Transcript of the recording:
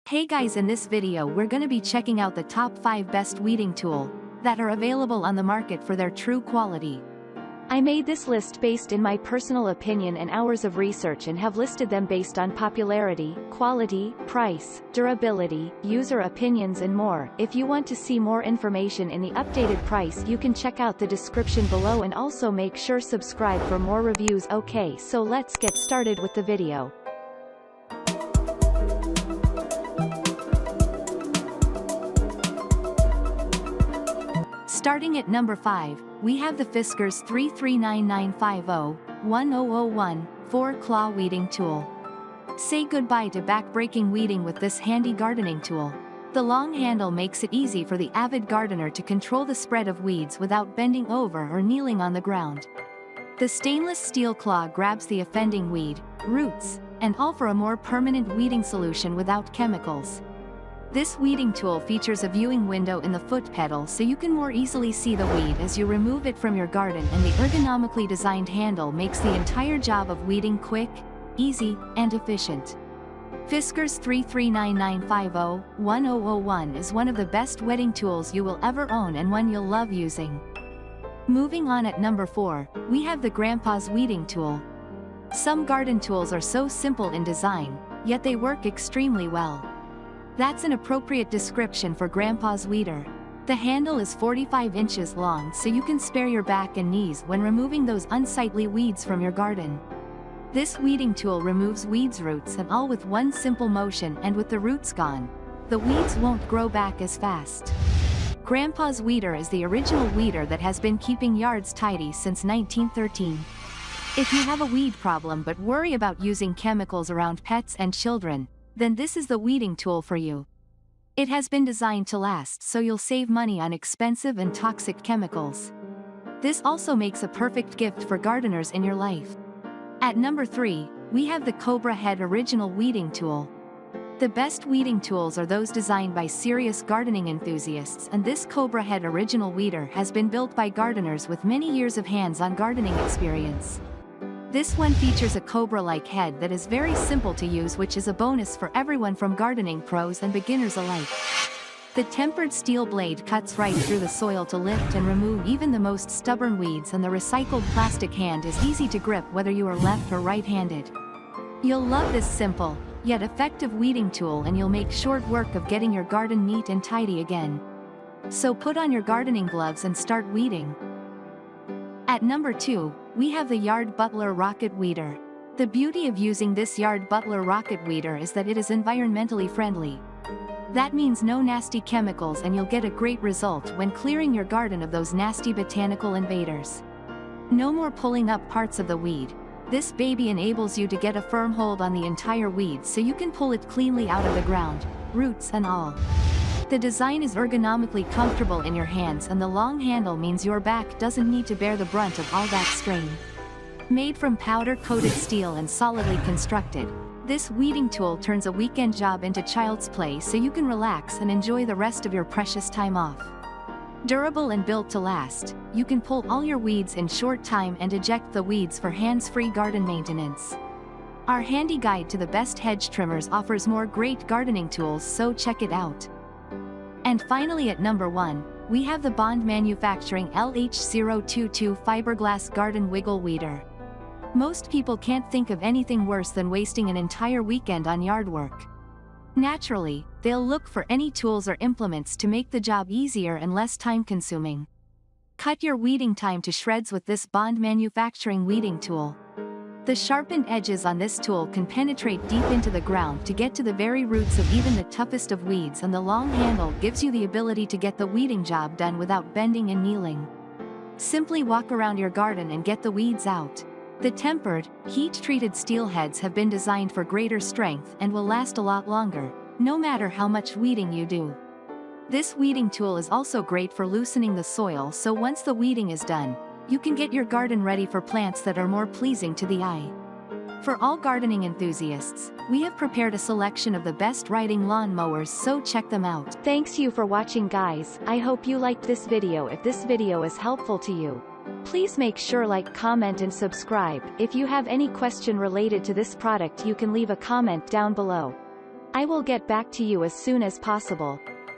Hey guys, in this video we're gonna be checking out the top 5 best weeding tool that are available on the market for their true quality. I made this list based in my personal opinion and hours of research and have listed them based on popularity, quality, price, durability, user opinions and more. If you want to see more information in the updated price, you can check out the description below and also make sure subscribe for more reviews. Okay, so let's get started with the video. Starting at number 5, we have the Fiskars 33995010001 4-claw weeding tool. Say goodbye to back-breaking weeding with this handy gardening tool. The long handle makes it easy for the avid gardener to control the spread of weeds without bending over or kneeling on the ground. The stainless steel claw grabs the offending weed, roots, and all for a more permanent weeding solution without chemicals. This weeding tool features a viewing window in the foot pedal so you can more easily see the weed as you remove it from your garden, and the ergonomically designed handle makes the entire job of weeding quick, easy, and efficient. Fiskars 33995010001 is one of the best weeding tools you will ever own and one you'll love using. Moving on, at number 4, we have the Grampa's weeding tool. Some garden tools are so simple in design, yet they work extremely well. That's an appropriate description for Grampa's weeder. The handle is 45 inches long so you can spare your back and knees when removing those unsightly weeds from your garden. This weeding tool removes weeds, roots and all with one simple motion, and with the roots gone, the weeds won't grow back as fast. Grampa's weeder is the original weeder that has been keeping yards tidy since 1913. If you have a weed problem but worry about using chemicals around pets and children, then this is the weeding tool for you. It has been designed to last, so you'll save money on expensive and toxic chemicals. This also makes a perfect gift for gardeners in your life. At number 3, we have the Cobra Head Original Weeding Tool. The best weeding tools are those designed by serious gardening enthusiasts, and this Cobra Head Original Weeder has been built by gardeners with many years of hands-on gardening experience. This one features a cobra-like head that is very simple to use, which is a bonus for everyone from gardening pros and beginners alike. The tempered steel blade cuts right through the soil to lift and remove even the most stubborn weeds, and the recycled plastic hand is easy to grip whether you are left or right-handed. You'll love this simple, yet effective weeding tool, and you'll make short work of getting your garden neat and tidy again. So put on your gardening gloves and start weeding. At number 2, we have the Yard Butler Rocket Weeder. The beauty of using this Yard Butler Rocket Weeder is that it is environmentally friendly. That means no nasty chemicals, and you'll get a great result when clearing your garden of those nasty botanical invaders. No more pulling up parts of the weed. This baby enables you to get a firm hold on the entire weed so you can pull it cleanly out of the ground, roots and all. The design is ergonomically comfortable in your hands, and the long handle means your back doesn't need to bear the brunt of all that strain. Made from powder-coated steel and solidly constructed, this weeding tool turns a weekend job into child's play so you can relax and enjoy the rest of your precious time off. Durable and built to last, you can pull all your weeds in short time and eject the weeds for hands-free garden maintenance. Our handy guide to the best hedge trimmers offers more great gardening tools, so check it out. And finally, at number 1, we have the Bond Manufacturing LH022 Fiberglass Garden Wiggle Weeder. Most people can't think of anything worse than wasting an entire weekend on yard work. Naturally, they'll look for any tools or implements to make the job easier and less time-consuming. Cut your weeding time to shreds with this Bond Manufacturing weeding tool. The sharpened edges on this tool can penetrate deep into the ground to get to the very roots of even the toughest of weeds, and the long handle gives you the ability to get the weeding job done without bending and kneeling. Simply walk around your garden and get the weeds out. The tempered, heat-treated steel heads have been designed for greater strength and will last a lot longer, no matter how much weeding you do. This weeding tool is also great for loosening the soil, so once the weeding is done, you can get your garden ready for plants that are more pleasing to the eye. For all gardening enthusiasts, we have prepared a selection of the best riding lawn mowers, so check them out. Thanks you for watching, guys. I hope you liked this video. If this video is helpful to you, please make sure like, comment and subscribe. If you have any question related to this product, you can leave a comment down below. I will get back to you as soon as possible.